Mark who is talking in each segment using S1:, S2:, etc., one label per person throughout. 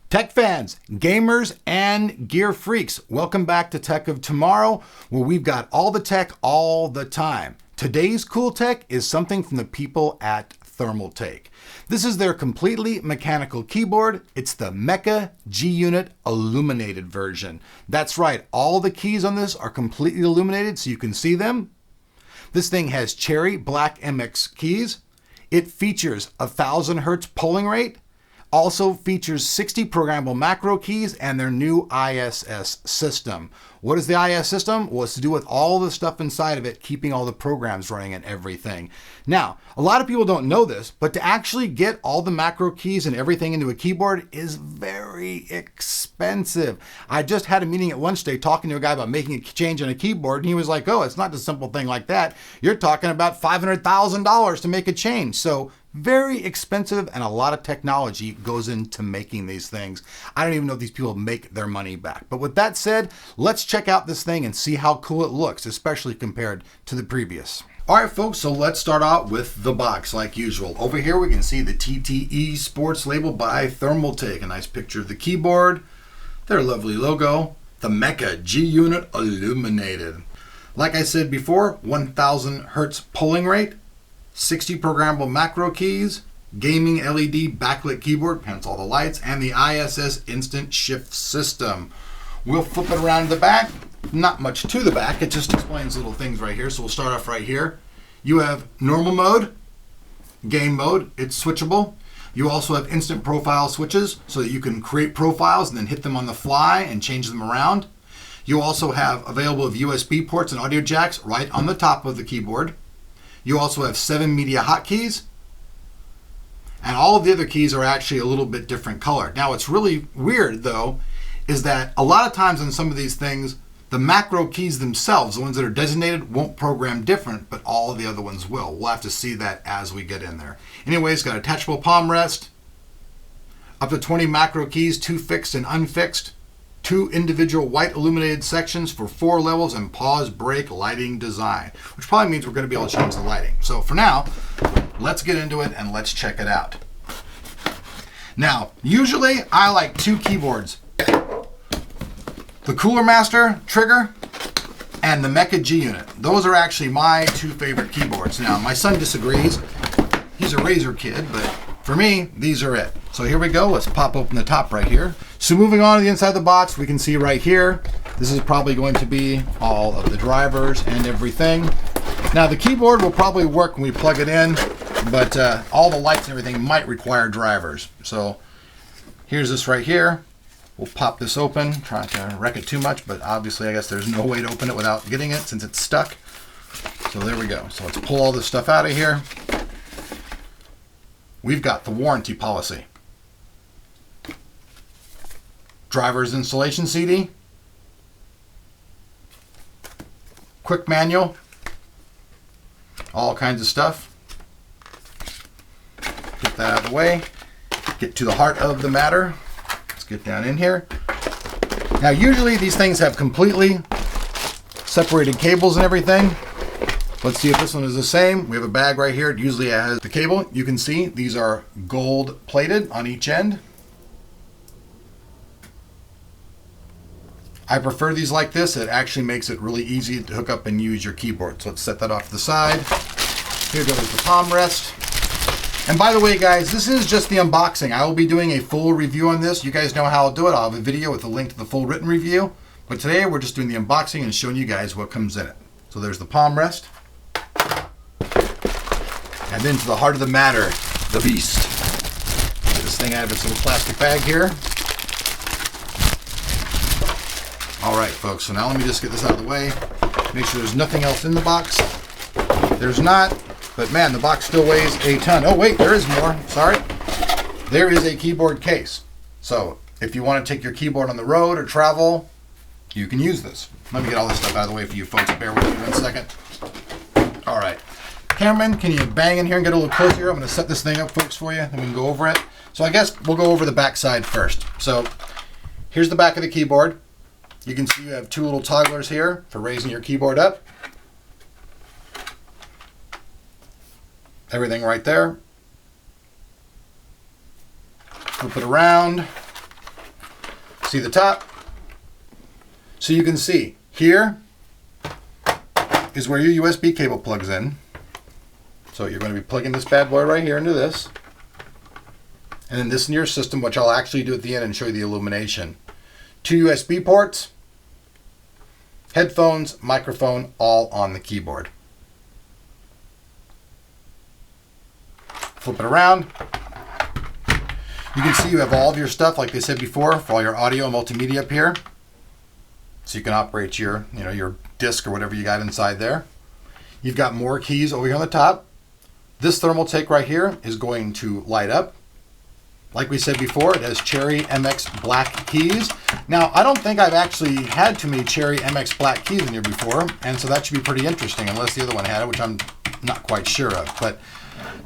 S1: Tech fans, gamers, and gear freaks, welcome back to Tech of Tomorrow, where we've got all the tech all the time. Today's cool tech is something from the people at Thermaltake. This is their completely mechanical keyboard. It's the MEKA G-Unit Illuminated version. That's right, all the keys on this are completely illuminated so you can see them. This thing has cherry black MX keys. It features 1000 hertz polling rate. Also features 60 programmable macro keys and their new ISS system. What is the ISS system? Well, it's to do with all the stuff inside of it, keeping all the programs running and everything. Now, a lot of people don't know this, but to actually get all the macro keys and everything into a keyboard is very expensive. I just had a meeting at lunch today talking to a guy about making a change on a keyboard, and he was like, oh, it's not a simple thing like that. You're talking about $500,000 to make a change. So very expensive, and a lot of technology goes into making these things. I don't even know if these people make their money back. But with that said, let's check out this thing and see how cool it looks, especially compared to the previous. All right, folks, so let's start out with the box like usual. Over here, we can see the TTE Sports label by Thermaltake. A nice picture of the keyboard, their lovely logo, the MEKA G-Unit Illuminated. Like I said before, 1000 hertz polling rate, 60 programmable macro keys, gaming LED backlit keyboard, hence all the lights, and the ISS instant shift system. We'll flip it around to the back. Not much to the back, it just explains little things right here. So we'll start off right here. You have normal mode, game mode, it's switchable. You also have instant profile switches so that you can create profiles and then hit them on the fly and change them around. You also have available USB ports and audio jacks right on the top of the keyboard. You also have 7 media hotkeys, and all of the other keys are actually a little bit different color. Now, what's really weird, though, is that a lot of times on some of these things, the macro keys themselves, the ones that are designated, won't program different, but all of the other ones will. We'll have to see that as we get in there. Anyways, got attachable palm rest, up to 20 macro keys, 2 fixed and unfixed, 2 individual white illuminated sections for 4 levels, and pause break lighting design, which probably means we're going to be able to change the lighting. So for now, let's get into it and let's check it out. Now, usually I like 2 keyboards. The Cooler Master Trigger and the MEKA G-Unit. Those are actually my 2 favorite keyboards. Now, my son disagrees. He's a Razer kid, but for me, these are it. So here we go. Let's pop open the top right here. So moving on to the inside of the box, we can see right here, this is probably going to be all of the drivers and everything. Now the keyboard will probably work when we plug it in, but all the lights and everything might require drivers. So here's this right here. We'll pop this open, try not to wreck it too much, but obviously I guess there's no way to open it without getting it since it's stuck. So there we go. So let's pull all this stuff out of here. We've got the warranty policy, driver's installation CD, quick manual, all kinds of stuff. Get that out of the way, get to the heart of the matter. Let's get down in here. Now usually these things have completely separated cables and everything. Let's see if this one is the same. We have a bag right here. It usually has the cable. You can see these are gold plated on each end. I prefer these like this. It actually makes it really easy to hook up and use your keyboard. So let's set that off to the side. Here goes the palm rest. And by the way, guys, this is just the unboxing. I will be doing a full review on this. You guys know how I'll do it. I'll have a video with a link to the full written review. But today we're just doing the unboxing and showing you guys what comes in it. So there's the palm rest. And then to the heart of the matter, the beast. Get this thing out of its little plastic bag here. All right, folks, so now let me just get this out of the way. Make sure there's nothing else in the box. There's not, but man, the box still weighs a ton. Oh wait, there is more, sorry. There is a keyboard case. So if you want to take your keyboard on the road or travel, you can use this. Let me get all this stuff out of the way for you folks. Bear with me 1 second. All right. Cameraman, can you bang in here and get a little closer here? I'm going to set this thing up, folks, for you, and we can go over it. So I guess we'll go over the back side first. So here's the back of the keyboard. You can see you have 2 little togglers here for raising your keyboard up. Everything right there. Flip it around. See the top? So you can see here is where your USB cable plugs in. So you're going to be plugging this bad boy right here into this. And then this in your system, which I'll actually do at the end and show you the illumination. 2 USB ports, headphones, microphone, all on the keyboard. Flip it around. You can see you have all of your stuff, like they said before, for all your audio and multimedia up here. So you can operate your, your disc or whatever you got inside there. You've got more keys over here on the top. This Thermaltake right here is going to light up. Like we said before, it has Cherry MX black keys. Now, I don't think I've actually had too many Cherry MX black keys in here before, and so that should be pretty interesting, unless the other one had it, which I'm not quite sure of. But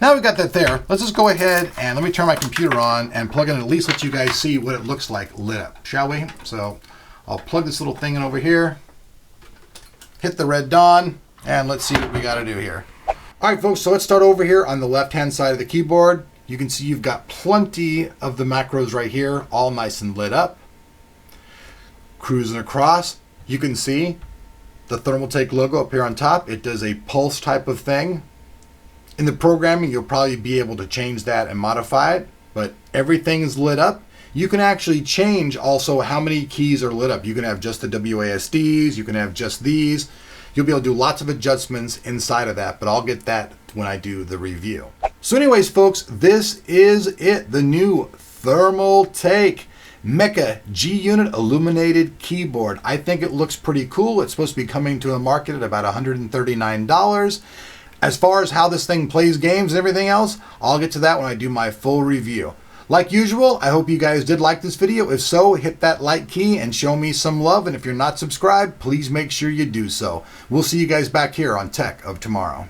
S1: now we've got that there. Let's just go ahead and let me turn my computer on and plug in, at least let you guys see what it looks like lit up, shall we? So I'll plug this little thing in over here, hit the red dawn, and let's see what we got to do here. All right, folks, so let's start over here on the left-hand side of the keyboard. You can see you've got plenty of the macros right here, all nice and lit up. Cruising across, you can see the Thermaltake logo up here on top. It does a pulse type of thing. In the programming, you'll probably be able to change that and modify it, but everything is lit up. You can actually change also how many keys are lit up. You can have just the WASDs, you can have just these. You'll be able to do lots of adjustments inside of that, but I'll get that when I do the review. So anyways, folks, this is it, the new Thermaltake MEKA G-Unit Illuminated keyboard. I think it looks pretty cool. It's supposed to be coming to the market at about $139. As far as how this thing plays games and everything else, I'll get to that when I do my full review. Like usual, I hope you guys did like this video. If so, hit that like key and show me some love. And if you're not subscribed, please make sure you do so. We'll see you guys back here on Tech of Tomorrow.